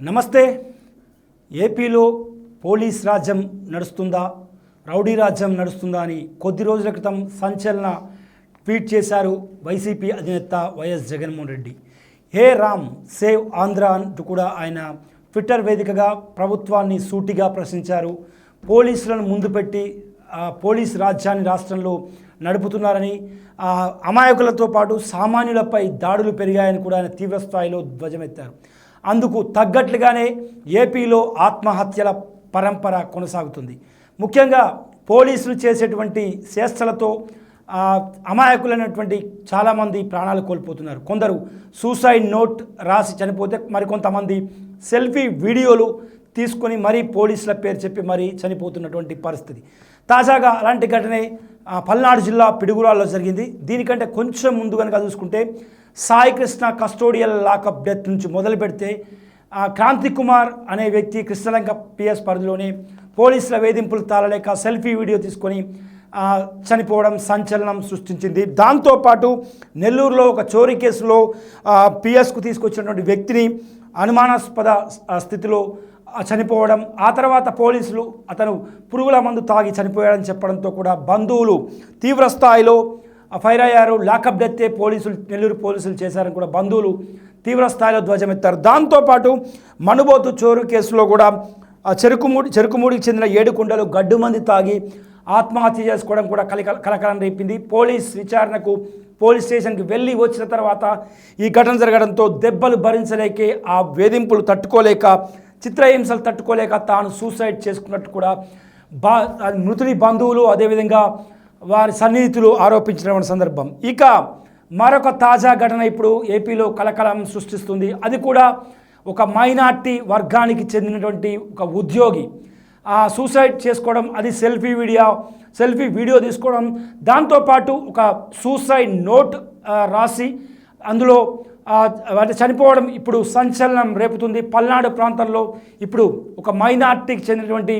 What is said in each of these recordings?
నమస్తే. ఏపీలో పోలీస్ రాజ్యం నడుస్తుందా, రౌడీ రాజ్యం నడుస్తుందా అని కొద్ది రోజుల క్రితం సంచలన ట్వీట్ చేశారు వైసీపీ అధినేత వైఎస్ జగన్మోహన్ రెడ్డి. హే రామ్ సేవ్ ఆంధ్ర అంటూ కూడా ఆయన ట్విట్టర్ వేదికగా ప్రభుత్వాన్ని సూటిగా ప్రశ్నించారు. పోలీసులను ముందు పెట్టి పోలీస్ రాజ్యాన్ని రాష్ట్రంలో నడుపుతున్నారని, అమాయకులతో పాటు సామాన్యులపై దాడులు పెరిగాయని కూడా ఆయన తీవ్రస్థాయిలో ధ్వజమెత్తారు. అందుకు తగ్గట్లుగానే ఏపీలో ఆత్మహత్యల పరంపర కొనసాగుతుంది. ముఖ్యంగా పోలీసులు చేసేటువంటి చేష్టలతో అమాయకులైనటువంటి చాలామంది ప్రాణాలు కోల్పోతున్నారు. కొందరు సూసైడ్ నోట్ రాసి చనిపోతే మరికొంతమంది సెల్ఫీ వీడియోలు తీసుకొని మరీ పోలీసుల పేరు చెప్పి మరీ చనిపోతున్నటువంటి పరిస్థితి. తాజాగా అలాంటి ఘటనే పల్నాడు జిల్లా పిడుగురాల్లో జరిగింది. దీనికంటే కొంచెం ముందు కనుక చూసుకుంటే Sai Krishna custodial lockup death నుంచి మొదలు పెడితే క్రాంతి కుమార్ అనే వ్యక్తి కృష్ణలంక పిఎస్ పరిధిలోనే పోలీసుల వేధింపులు తాళలేక సెల్ఫీ వీడియో తీసుకొని చనిపోవడం సంచలనం సృష్టించింది. దాంతోపాటు నెల్లూరులో ఒక చోరీ కేసులో పిఎస్కు తీసుకొచ్చినటువంటి వ్యక్తిని అనుమానాస్పద స్థితిలో చనిపోవడం, ఆ తర్వాత పోలీసులు అతను పురుగుల మందు తాగి చనిపోయాడని చెప్పడంతో కూడా బంధువులు తీవ్రస్థాయిలో ఫైర్ అయ్యారు. లాకప్ డెత్తే నెల్లూరు పోలీసులు చేశారని కూడా బంధువులు తీవ్రస్థాయిలో ధ్వజమెత్తారు. దాంతోపాటు మనుబోతు చోరు కేసులో కూడా చెరుకుమూడికి చెందిన 7 కుండలు గడ్డు మంది తాగి ఆత్మహత్య చేసుకోవడం కూడా కలకలం రేపింది. పోలీస్ స్టేషన్కి వెళ్ళి వచ్చిన తర్వాత ఈ ఘటన జరగడంతో దెబ్బలు భరించలేకే, ఆ వేధింపులు తట్టుకోలేక, చిత్రహింసలు తట్టుకోలేక తాను సూసైడ్ చేసుకున్నట్టు కూడా మృతుని బంధువులు అదేవిధంగా వారి సన్నిహితులు ఆరోపించిన సందర్భం. ఇక మరొక తాజా ఘటన ఇప్పుడు ఏపీలో కలకలం సృష్టిస్తుంది. అది కూడా ఒక మైనార్టీ వర్గానికి చెందినటువంటి ఒక ఉద్యోగి సూసైడ్ చేసుకోవడం, అది సెల్ఫీ వీడియో తీసుకోవడం, దాంతోపాటు ఒక సూసైడ్ నోట్ రాసి అందులో చనిపోవడం ఇప్పుడు సంచలనం రేపుతుంది. పల్నాడు ప్రాంతంలో ఇప్పుడు ఒక మైనార్టీకి చెందినటువంటి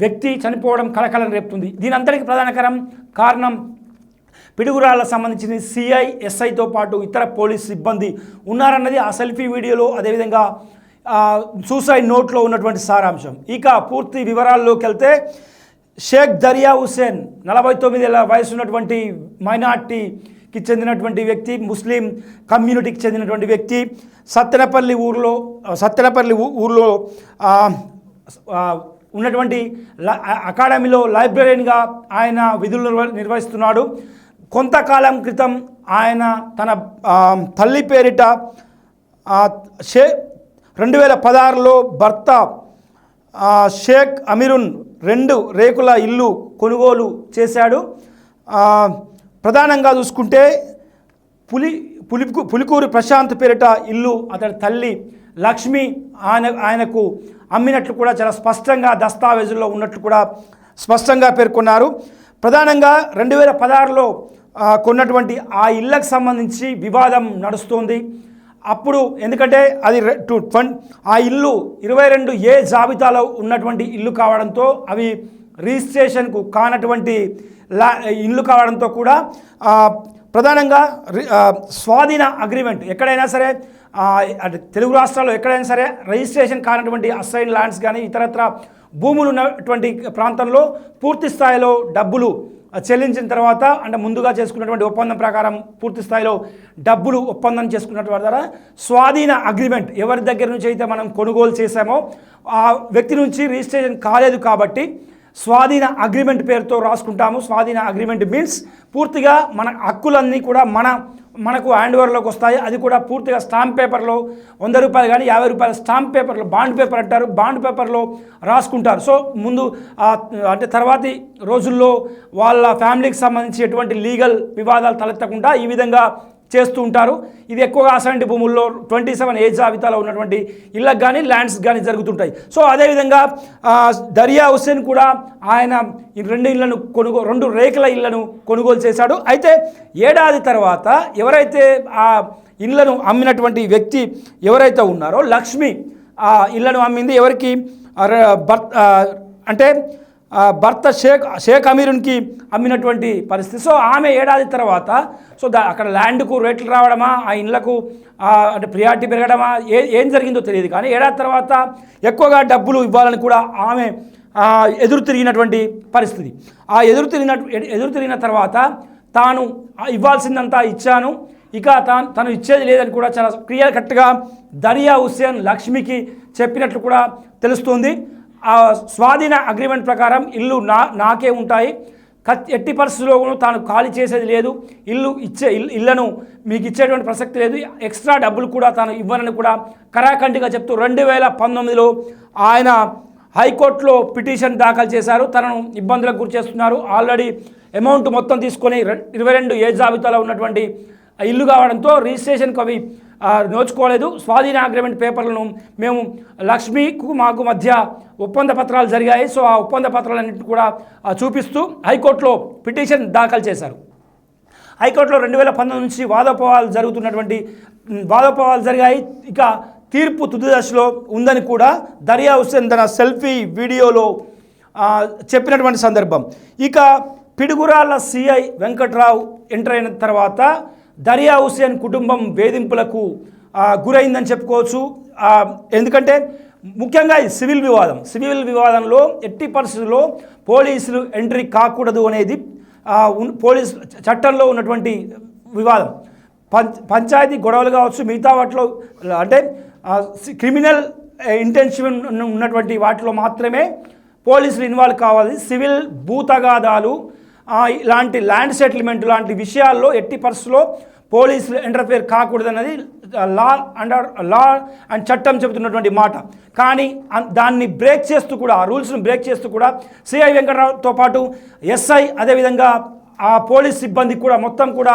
వ్యక్తి చనిపోవడం కలకలం రేపుతుంది. దీనంతటికి ప్రధాన కారణం పిడుగురాళ్ళకు సంబంధించిన సిఐ ఎస్ఐతో పాటు ఇతర పోలీస్ సిబ్బంది ఉన్నారన్నది ఆ సెల్ఫీ వీడియోలో, అదేవిధంగా సూసైడ్ నోట్లో ఉన్నటువంటి సారాంశం. ఇక పూర్తి వివరాల్లోకి వెళ్తే షేక్ దరియా హుసేన్ 49 ఏళ్ల వయసు ఉన్నటువంటి మైనార్టీకి చెందినటువంటి వ్యక్తి, ముస్లిం కమ్యూనిటీకి చెందినటువంటి వ్యక్తి, సత్తెనపల్లి ఊర్లో ఉన్నటువంటి అకాడమీలో లైబ్రరీగా ఆయన విధులు నిర్వహిస్తున్నాడు. కొంతకాలం క్రితం ఆయన తన తల్లి పేరిట 2016లో భర్త షేక్ అమీరున్ 2 రేకుల ఇల్లు కొనుగోలు చేశాడు. ప్రధానంగా చూసుకుంటే పులికూరు ప్రశాంత్ పేరిట ఇల్లు అతడి తల్లి లక్ష్మి ఆయనకు అమ్మినట్లు కూడా చాలా స్పష్టంగా దస్తావేజుల్లో ఉన్నట్లు కూడా స్పష్టంగా పేర్కొన్నారు. ప్రధానంగా 2016లో కొన్నటువంటి ఆ ఇళ్లకు సంబంధించి వివాదం నడుస్తోంది. అప్పుడు ఎందుకంటే అది ఆ ఇల్లు 22A జాబితాలో ఉన్నటువంటి ఇల్లు కావడంతో, అవి రిజిస్ట్రేషన్కు కానటువంటి ఇల్లు కావడంతో కూడా ప్రధానంగా స్వాధీన అగ్రిమెంట్ ఎక్కడైనా సరే తెలుగు రాష్ట్రాల్లో ఎక్కడైనా సరే రిజిస్ట్రేషన్ కానటువంటి అసైన్ ల్యాండ్స్ కానీ ఇతరత్ర భూములు ఉన్నటువంటి ప్రాంతంలో పూర్తి స్థాయిలో డబ్బులు చెల్లించిన తర్వాత, అంటే ముందుగా చేసుకున్నటువంటి ఒప్పందం ప్రకారం పూర్తి స్థాయిలో డబ్బులు ఒప్పందం చేసుకున్నటువంటి ద్వారా స్వాధీన అగ్రిమెంట్ ఎవరి దగ్గర నుంచి అయితే మనం కొనుగోలు చేశామో ఆ వ్యక్తి నుంచి రిజిస్ట్రేషన్ కాలేదు కాబట్టి స్వాధీన అగ్రిమెంట్ పేరుతో రాసుకుంటాము. స్వాధీన అగ్రిమెంట్ మీన్స్ పూర్తిగా మన హక్కులన్నీ కూడా మనకు హ్యాండ్ ఓవర్లోకి వస్తాయి. అది కూడా పూర్తిగా స్టాంప్ పేపర్లో ₹100 కానీ ₹50 స్టాంప్ పేపర్లో, బాండ్ పేపర్ అంటారు, బాండ్ పేపర్లో రాసుకుంటారు. సో ముందు అంటే తర్వాతి రోజుల్లో వాళ్ళ ఫ్యామిలీకి సంబంధించి ఎటువంటి లీగల్ వివాదాలు తలెత్తకుండా ఈ విధంగా చేస్తూ ఉంటారు. ఇది ఎక్కువగా అసంటి భూముల్లో 27A జాబితాలో ఉన్నటువంటి ఇళ్ళకు కానీ ల్యాండ్స్ కానీ జరుగుతుంటాయి. సో అదేవిధంగా దరియా హుసేన్ కూడా ఆయన 2 రేకుల ఇళ్లను కొనుగోలు చేశాడు. అయితే ఏడాది తర్వాత ఎవరైతే ఆ ఇళ్లను అమ్మినటువంటి వ్యక్తి ఎవరైతే ఉన్నారో లక్ష్మి ఆ ఇళ్లను అమ్మింది ఎవరికి అంటే భర్త షేక్ అమీరున్కి అమ్మినటువంటి పరిస్థితి. సో ఆమె ఏడాది తర్వాత సో అక్కడ ల్యాండ్కు రేట్లు రావడమా, ఆ ఇళ్లకు అంటే ప్రియారిటీ పెరగడమా, ఏం జరిగిందో తెలియదు. కానీ ఏడాది తర్వాత ఎక్కువగా డబ్బులు ఇవ్వాలని కూడా ఆమె ఎదురు తిరిగినటువంటి పరిస్థితి. ఆ ఎదురు తిరిగిన తర్వాత తాను ఇవ్వాల్సిందంతా ఇచ్చాను, ఇక తను ఇచ్చేది లేదని కూడా చాలా క్లియర్ కట్గా దరియా హుస్సేన్ లక్ష్మికి చెప్పినట్లు కూడా తెలుస్తుంది. ఆ స్వాధీన అగ్రిమెంట్ ప్రకారం ఇల్లు నాకే ఉంటాయి, ఎట్టి పరిస్థితుల్లో తాను ఖాళీ చేసేది లేదు, ఇళ్లను మీకు ఇచ్చేటువంటి ప్రసక్తి లేదు, ఎక్స్ట్రా డబ్బులు కూడా తాను ఇవ్వనని కూడా కరాఖండిగా చెప్తూ 2019లో ఆయన హైకోర్టులో పిటిషన్ దాఖలు చేశారు. తనను ఇబ్బందులకు గురి చేస్తున్నారు, ఆల్రెడీ అమౌంట్ మొత్తం తీసుకొని 22 ఏ జాబితాలో ఉన్నటువంటి ఇల్లు కావడంతో రిజిస్ట్రేషన్కి అవి నోచుకోలేదు. స్వాధీన అగ్రిమెంట్ పేపర్లను మేము లక్ష్మికు మాకు మధ్య ఒప్పంద పత్రాలు జరిగాయి, సో ఆ ఒప్పంద పత్రాలన్నింటినీ కూడా చూపిస్తూ హైకోర్టులో పిటిషన్ దాఖలు చేశారు. హైకోర్టులో 2019 నుంచి వాదోపవాదాలు జరిగాయి. ఇక తీర్పు తుది దశలో ఉందని కూడా దరియా హుస్సేన్ తన సెల్ఫీ వీడియోలో చెప్పినటువంటి సందర్భం. ఇక పిడుగురాళ్ళ సిఐ వెంకట్రావు ఎంటర్ అయిన తర్వాత దరియా హుస్సేన్ కుటుంబం వేధింపులకు గురైందని చెప్పుకోవచ్చు. ఎందుకంటే ముఖ్యంగా ఈ సివిల్ వివాదంలో ఎట్టి పరిస్థితుల్లో పోలీసులు ఎంట్రీ కాకూడదు అనేది పోలీస్ చట్టంలో ఉన్నటువంటి వివాదం. పంచాయతీ గొడవలు కావచ్చు, మిగతా వాటిలో అంటే క్రిమినల్ ఇంటెన్షన్ ఉన్నటువంటి వాటిలో మాత్రమే పోలీసులు ఇన్వాల్వ్ కావాలి. సివిల్ భూతగాదాలు ఇలాంటి ల్యాండ్ సెటిల్మెంట్ లాంటి విషయాల్లో ఎట్టి పరిస్థితుల్లో పోలీసులు ఇంటర్ఫేర్ కాకూడదన్నది లా అండ్ చట్టం చెబుతున్నటువంటి మాట. కానీ దాన్ని బ్రేక్ చేస్తూ కూడా, ఆ రూల్స్ను బ్రేక్ చేస్తూ కూడా సిఐ వెంకటరావుతో పాటు ఎస్ఐ అదేవిధంగా ఆ పోలీస్ సిబ్బంది కూడా మొత్తం కూడా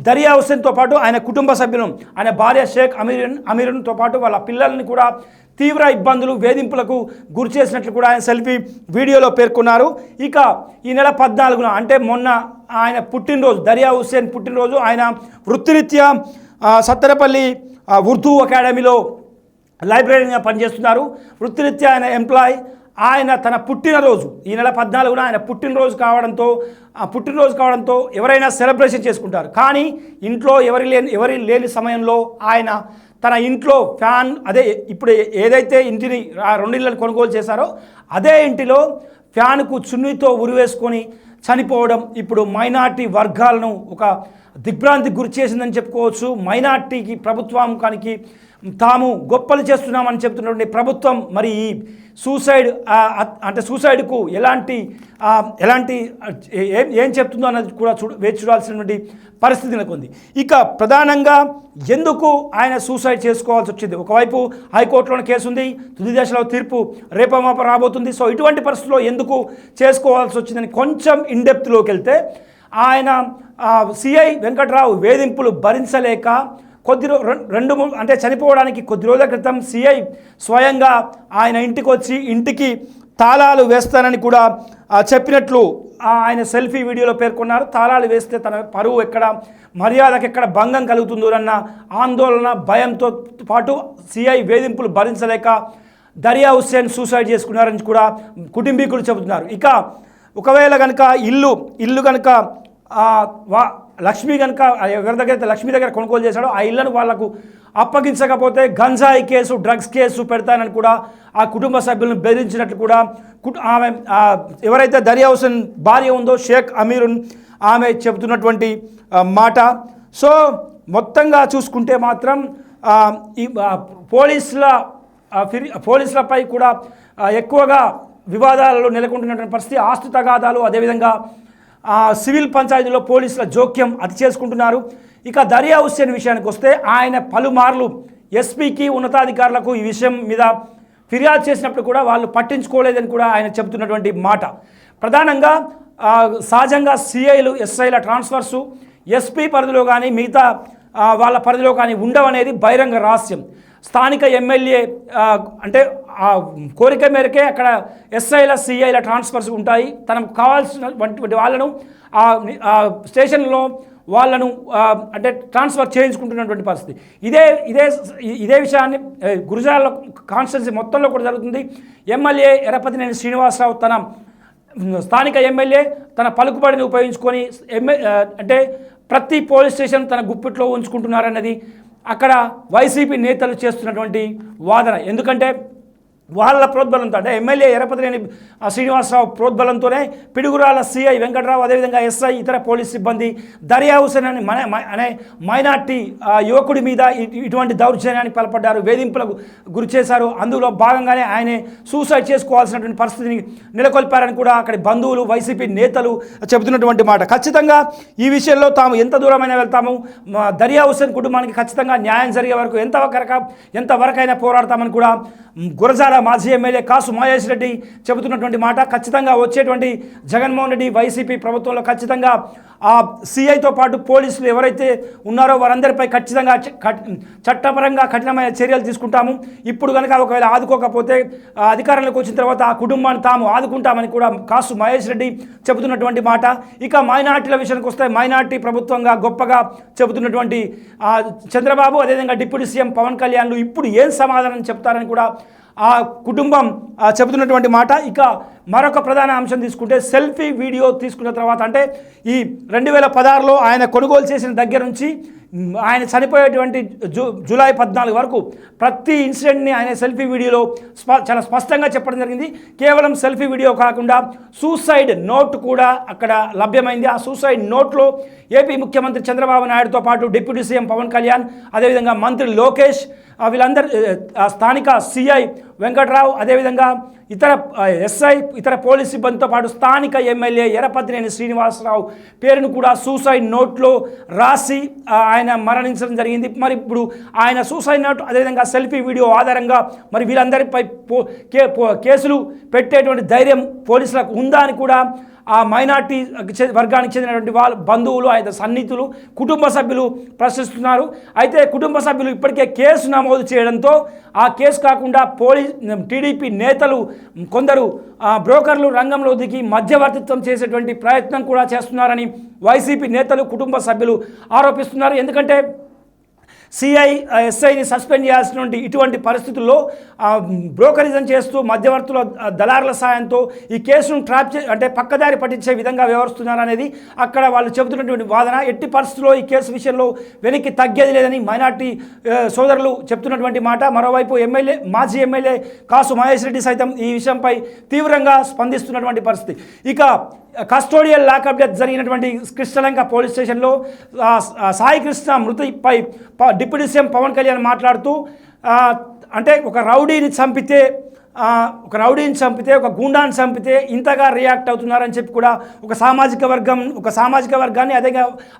దరియా హుస్సేన్తో పాటు ఆయన కుటుంబ సభ్యులను, ఆయన భార్య షేక్ అమీరున్తో పాటు వాళ్ళ పిల్లల్ని కూడా తీవ్ర ఇబ్బందులు వేధింపులకు గురి చేసినట్లు కూడా ఆయన సెల్ఫీ వీడియోలో పేర్కొన్నారు. ఇక ఈ నెల 14న అంటే మొన్న ఆయన పుట్టినరోజు, దరియా హుస్సేన్ పుట్టినరోజు, ఆయన వృత్తిరీత్యా సత్తెనపల్లి ఉర్దూ అకాడమీలో లైబ్రరీగా పనిచేస్తున్నారు. వృత్తిరీత్యా ఆయన ఎంప్లాయ్. ఆయన తన పుట్టినరోజు ఈ నెల 14న ఆయన పుట్టినరోజు కావడంతో ఎవరైనా సెలబ్రేషన్ చేసుకుంటారు. కానీ ఇంట్లో ఎవరి లేని సమయంలో ఆయన తన ఇంట్లో ఫ్యాన్, అదే ఇప్పుడు ఏదైతే ఇంటిని 2 ఇళ్లను కొనుగోలు చేశారో అదే ఇంటిలో ఫ్యాన్కు చున్నీతో ఉరివేసుకొని చనిపోవడం ఇప్పుడు మైనార్టీ వర్గాలను ఒక దిగ్భ్రాంతికి గురి చేసిందని చెప్పుకోవచ్చు. మైనార్టీకి ప్రభుత్వానికి తాము గొప్పలు చేస్తున్నామని చెప్తున్నటువంటి ప్రభుత్వం మరి ఈ సూసైడ్కు ఎలాంటి ఏం చెప్తుందో అన్నది కూడా వేచి చూడాల్సినటువంటి పరిస్థితి నెలకొంది. ఇక ప్రధానంగా ఎందుకు ఆయన సూసైడ్ చేసుకోవాల్సి వచ్చింది? ఒకవైపు హైకోర్టులోని కేసు ఉంది, తుది దశలో తీర్పు రేపమాప రాబోతుంది. సో ఇటువంటి పరిస్థితుల్లో ఎందుకు చేసుకోవాల్సి వచ్చిందని కొంచెం ఇన్డెప్త్లోకి వెళ్తే, ఆయన సిఐ వెంకట్రావు వేధింపులు భరించలేక అంటే చనిపోవడానికి కొద్ది రోజుల క్రితం సిఐ స్వయంగా ఆయన ఇంటికి తాళాలు వేస్తానని కూడా చెప్పినట్లు ఆయన సెల్ఫీ వీడియోలో పేర్కొన్నారు. తాళాలు వేస్తే తన పరువు ఎక్కడ, మర్యాదకు ఎక్కడ భంగం కలుగుతుందో అన్న ఆందోళన, భయంతో పాటు సిఐ వేధింపులు భరించలేక దరియా హుస్సేన్ సూసైడ్ చేసుకున్నారని కూడా కుటుంబీకులు చెబుతున్నారు. ఇక ఒకవేళ కనుక ఇల్లు కనుక లక్ష్మి కనుక ఎవరి దగ్గర లక్ష్మి దగ్గర కొనుగోలు చేశాడో ఆ ఇళ్లను వాళ్లకు అప్పగించకపోతే గంజాయి కేసు, డ్రగ్స్ కేసు పెడతానని కూడా ఆ కుటుంబ సభ్యులను బెదిరించినట్లు కూడా ఆమె ఎవరైతే దరియా హుస్సేన్ భార్య ఉందో షేక్ అమీరున్ ఆమె చెబుతున్నటువంటి మాట. సో మొత్తంగా చూసుకుంటే మాత్రం ఈ పోలీసులపై కూడా ఎక్కువగా వివాదాలలో నెలకొంటున్నటువంటి పరిస్థితి. ఆస్తి తగాదాలు, అదేవిధంగా సివిల్ పంచాయతీలో పోలీసుల జోక్యం అతి చేసుకుంటున్నారు. ఇక దరియా హుస్సేన్ విషయానికి వస్తే ఆయన పలుమార్లు ఎస్పీకి, ఉన్నతాధికారులకు ఈ విషయం మీద ఫిర్యాదు చేసినప్పుడు కూడా వాళ్ళు పట్టించుకోలేదని కూడా ఆయన చెబుతున్నటువంటి మాట. ప్రధానంగా సహజంగా సిఐలు, ఎస్ఐల ట్రాన్స్ఫర్సు ఎస్పీ పరిధిలో కానీ మిగతా వాళ్ళ పరిధిలో కానీ ఉండవనేది బహిరంగ రహస్యం. స్థానిక ఎమ్మెల్యే అంటే ఆ కోరిక మేరకే అక్కడ ఎస్ఐల, సిఐల ట్రాన్స్ఫర్స్ ఉంటాయి. తనకు కావాల్సినటువంటి వాళ్ళను స్టేషన్లో వాళ్ళను అంటే ట్రాన్స్ఫర్ చేయించుకుంటున్నటువంటి పరిస్థితి. ఇదే విషయాన్ని గురజాల కాన్స్టిట్యున్సీ మొత్తంలో కూడా జరుగుతుంది. ఎమ్మెల్యే ఎర్రపతినేని శ్రీనివాసరావు తన స్థానిక ఎమ్మెల్యే తన పలుకుబడిని ఉపయోగించుకొని అంటే ప్రతి పోలీస్ స్టేషన్ తన గుప్పిట్లో ఉంచుకుంటున్నారన్నది అక్కడ వైసీపీ నేతలు చేస్తున్నటువంటి వాదన. ఎందుకంటే వాళ్ళ ప్రోద్బలంతో అంటే ఎమ్మెల్యే ఎరపతినేని శ్రీనివాసరావు ప్రోద్బలంతోనే పిడుగురాల సిఐ వెంకట్రావు, అదేవిధంగా ఎస్ఐ, ఇతర పోలీస్ సిబ్బంది దర్యా హుసేన్ అనే మైనార్టీ యువకుడి మీద ఇటువంటి దౌర్జన్యానికి పాల్పడ్డారు, వేధింపులకు గురి చేశారు. అందులో భాగంగానే ఆయనే సూసైడ్ చేసుకోవాల్సినటువంటి పరిస్థితిని నెలకొల్పారని కూడా అక్కడి బంధువులు, వైసీపీ నేతలు చెబుతున్నటువంటి మాట. ఖచ్చితంగా ఈ విషయంలో తాము ఎంత దూరమైనా వెళ్తాము, దర్యా హుసేన్ కుటుంబానికి ఖచ్చితంగా న్యాయం జరిగే వరకు ఎంతవరకైనా పోరాడతామని కూడా గురజాల మాజీ ఎమ్మెల్యే కాసు మహేష్ రెడ్డి చెబుతున్నటువంటి మాట. ఖచ్చితంగా వచ్చేటువంటి జగన్మోహన్ రెడ్డి వైసీపీ ప్రభుత్వంలో ఖచ్చితంగా ఆ సిఐతో పాటు పోలీసులు ఎవరైతే ఉన్నారో వారందరిపై ఖచ్చితంగా చట్టపరంగా కఠినమైన చర్యలు తీసుకుంటాము. ఇప్పుడు కనుక ఒకవేళ ఆదుకోకపోతే అధికారంలోకి వచ్చిన తర్వాత ఆ కుటుంబాన్ని తాము ఆదుకుంటామని కూడా కాసు మహేష్ రెడ్డి చెబుతున్నటువంటి మాట. ఇక మైనార్టీల విషయానికి వస్తే మైనార్టీ ప్రభుత్వంగా గొప్పగా చెబుతున్నటువంటి చంద్రబాబు, అదేవిధంగా డిప్యూటీ సీఎం పవన్ కళ్యాణ్లు ఇప్పుడు ఏం సమాధానం చెప్తారని కూడా ఆ కుటుంబం చెబుతున్నటువంటి మాట. ఇక మరొక ప్రధాన అంశం తీసుకుంటే సెల్ఫీ వీడియో తీసుకున్న తర్వాత అంటే ఈ 2016లో ఆయన కొనుగోలు చేసిన దగ్గర నుంచి ఆయన చనిపోయేటువంటి జూలై 14 వరకు ప్రతి ఇన్సిడెంట్ని ఆయన సెల్ఫీ వీడియోలో చాలా స్పష్టంగా చెప్పడం జరిగింది. కేవలం సెల్ఫీ వీడియో కాకుండా సూసైడ్ నోట్ కూడా అక్కడ లభ్యమైంది. ఆ సూసైడ్ నోట్లో ఏపీ ముఖ్యమంత్రి చంద్రబాబు నాయుడుతో పాటు డిప్యూటీ సీఎం పవన్ కళ్యాణ్, అదేవిధంగా మంత్రి లోకేష్, వీళ్ళందరూ స్థానిక సిఐ వెంకట్రావు, అదేవిధంగా ఇతర ఎస్ఐ, ఇతర పోలీస్ సిబ్బందితో పాటు స్థానిక ఎమ్మెల్యే ఎరపతినేని శ్రీనివాసరావు పేరును కూడా సూసైడ్ నోట్లో రాసి ఆయన మరణించడం జరిగింది. మరి ఇప్పుడు ఆయన సూసైడ్ నోట్, అదేవిధంగా సెల్ఫీ వీడియో ఆధారంగా మరి వీళ్ళందరిపై కేసులు పెట్టేటువంటి ధైర్యం పోలీసులకు ఉందా అని కూడా ఆ మైనార్టీ వర్గానికి చెందినటువంటి వాళ్ళ బంధువులు, ఆయన సన్నిహితులు, కుటుంబ సభ్యులు ప్రశ్నిస్తున్నారు. అయితే కుటుంబ సభ్యులు ఇప్పటికే కేసు నమోదు చేయడంతో ఆ కేసు కాకుండా టీడీపీ నేతలు కొందరు బ్రోకర్లు రంగంలో దిగి మధ్యవర్తిత్వం చేసేటువంటి ప్రయత్నం కూడా చేస్తున్నారని వైసీపీ నేతలు, కుటుంబ సభ్యులు ఆరోపిస్తున్నారు. ఎందుకంటే సిఐ ఎస్ఐని సస్పెండ్ చేయాల్సినటువంటి ఇటువంటి పరిస్థితుల్లో బ్రోకరిజం చేస్తూ మధ్యవర్తుల దళారుల సాయంతో ఈ కేసును అంటే పక్కదారి పట్టించే విధంగా వ్యవహరిస్తున్నారనేది అక్కడ వాళ్ళు చెబుతున్నటువంటి వాదన. ఎట్టి పరిస్థితుల్లో ఈ కేసు విషయంలో వెనక్కి తగ్గేది లేదని మైనార్టీ సోదరులు చెప్తున్నటువంటి మాట. మరోవైపు మాజీ ఎమ్మెల్యే కాసు మహేష్ రెడ్డి సైతం ఈ విషయంపై తీవ్రంగా స్పందిస్తున్నటువంటి పరిస్థితి. ఇక కస్టోడియల్ లాకప్ డెత్ జరిగినటువంటి కృష్ణలంక పోలీస్ స్టేషన్లో సాయి కృష్ణ మృతిపై డిప్యూటీ సీఎం పవన్ కళ్యాణ్ మాట్లాడుతూ అంటే ఒక రౌడీని చంపితే ఒక గూండాన్ని చంపితే ఇంతగా రియాక్ట్ అవుతున్నారని చెప్పి కూడా ఒక సామాజిక వర్గాన్ని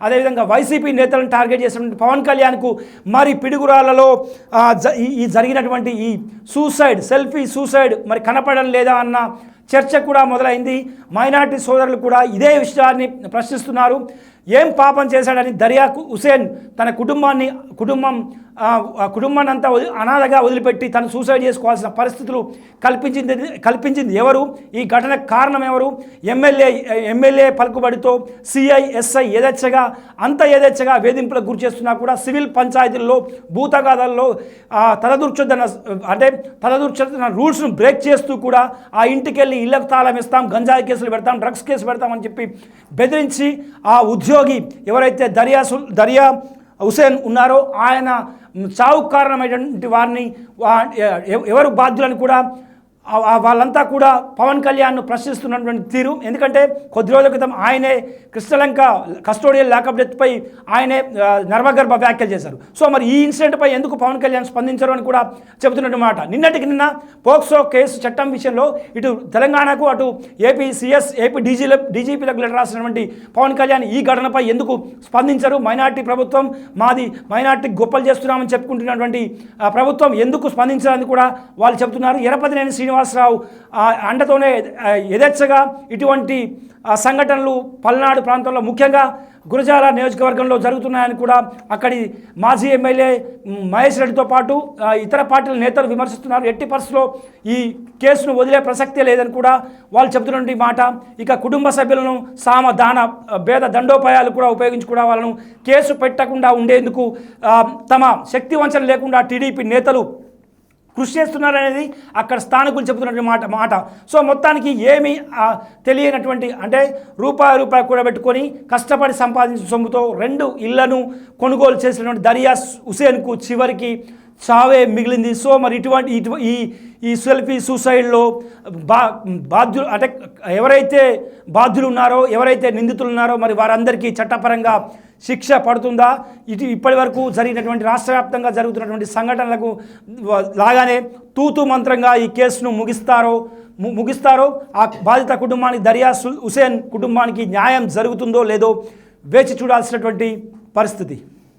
అదేవిధంగా వైసీపీ నేతలను టార్గెట్ చేసినటువంటి పవన్ కళ్యాణ్కు మరి పిడుగురాలలో ఈ జరిగినటువంటి ఈ సెల్ఫీ సూసైడ్ మరి కనపడడం లేదా అన్న చర్చ కూడా మొదలైంది. మైనార్టీ సోదరులు కూడా ఇదే విషయాన్ని ప్రశ్నిస్తున్నారు. ఏం పాపం చేశాడని దర్యా హుసేన్ తన కుటుంబాన్ని అంతా అనాథగా వదిలిపెట్టి తను సూసైడ్ చేసుకోవాల్సిన పరిస్థితులు కల్పించింది ఎవరు? ఈ ఘటనకు కారణం ఎవరు? ఎమ్మెల్యే పలుకుబడితో సిఐ ఎస్ఐ యథేచ్ఛగా వేధింపులకు గురి చేస్తున్నా కూడా సివిల్ పంచాయతీల్లో భూతగాథల్లో తలదూర్చున్న రూల్స్ను బ్రేక్ చేస్తూ కూడా ఆ ఇంటికి వెళ్ళి ఇళ్లకు తాళం ఇస్తాం, గంజాయి కేసులు పెడతాం, డ్రగ్స్ కేసు పెడతామని చెప్పి బెదిరించి ఆ ఉద్యోగి ఎవరైతే దర్యా హుసేన్ ఉన్నారో ఆయన చావుకు కారణమైనటువంటి వారిని ఎవరు బాధ్యులని కూడా వాళ్ళంతా కూడా పవన్ కళ్యాణ్ను ప్రశ్నిస్తున్నటువంటి తీరు. ఎందుకంటే కొద్ది రోజుల క్రితం ఆయనే కృష్ణలంక కస్టోడియల్ లాకప్ డెత్పై ఆయనే నర్మగర్భ వ్యాఖ్యలు చేశారు. సో మరి ఈ ఇన్సిడెంట్పై ఎందుకు పవన్ కళ్యాణ్ స్పందించరు అని కూడా చెబుతున్నట్టు మాట. నిన్న పోక్సో కేసు చట్టం విషయంలో ఇటు తెలంగాణకు అటు ఏపీ డీజీపీలకు లెటర్ రాసినటువంటి పవన్ కళ్యాణ్ ఈ ఘటనపై ఎందుకు స్పందించరు? మైనార్టీ ప్రభుత్వం మాది, మైనార్టీ గొప్పలు చేస్తున్నామని చెప్పుకుంటున్నటువంటి ప్రభుత్వం ఎందుకు స్పందించాలని కూడా వాళ్ళు చెబుతున్నారు. ఎరపతినేని శ్రీనివాసరావు అండతోనే యథేచ్ఛగా ఇటువంటి సంఘటనలు పల్నాడు ప్రాంతంలో ముఖ్యంగా గురజాల నియోజకవర్గంలో జరుగుతున్నాయని కూడా అక్కడి మాజీ ఎమ్మెల్యే మహేష్ రెడ్డితో పాటు ఇతర పార్టీల నేతలు విమర్శిస్తున్నారు. ఎట్టి పరిస్థితుల్లో ఈ కేసును వదిలే ప్రసక్తే లేదని కూడా వాళ్ళు చెబుతున్నటువంటి మాట. ఇక కుటుంబ సభ్యులను సామధాన భేద దండోపాయాలు కూడా ఉపయోగించి కూడా వాళ్ళను కేసు పెట్టకుండా ఉండేందుకు తమ శక్తి వంచన లేకుండా టీడీపీ నేతలు కృషి చేస్తున్నారనేది అక్కడ స్థానికులు చెబుతున్నటువంటి మాట. సో మొత్తానికి ఏమి తెలియనటువంటి అంటే రూపాయి కూడబెట్టుకొని కష్టపడి సంపాదించిన సొమ్ముతో 2 ఇళ్లను కొనుగోలు చేసినటువంటి దరియా హుసేన్కు చివరికి చావే మిగిలింది. సో మరి ఈ సెల్ఫీ సూసైడ్లో బాధ్యులు అంటే ఎవరైతే బాధ్యులు ఉన్నారో, ఎవరైతే నిందితులు ఉన్నారో మరి వారందరికీ చట్టపరంగా శిక్ష పడుతుందా? ఇప్పటి వరకు జరిగినటువంటి రాష్ట్ర వ్యాప్తంగా జరుగుతున్నటువంటి సంఘటనలకు లాగానే తూతు మంత్రంగా ఈ కేసును ముగిస్తారో ఆ బాధిత కుటుంబానికి దరియా హుసేన్ కుటుంబానికి న్యాయం జరుగుతుందో లేదో వేచి చూడాల్సినటువంటి పరిస్థితి.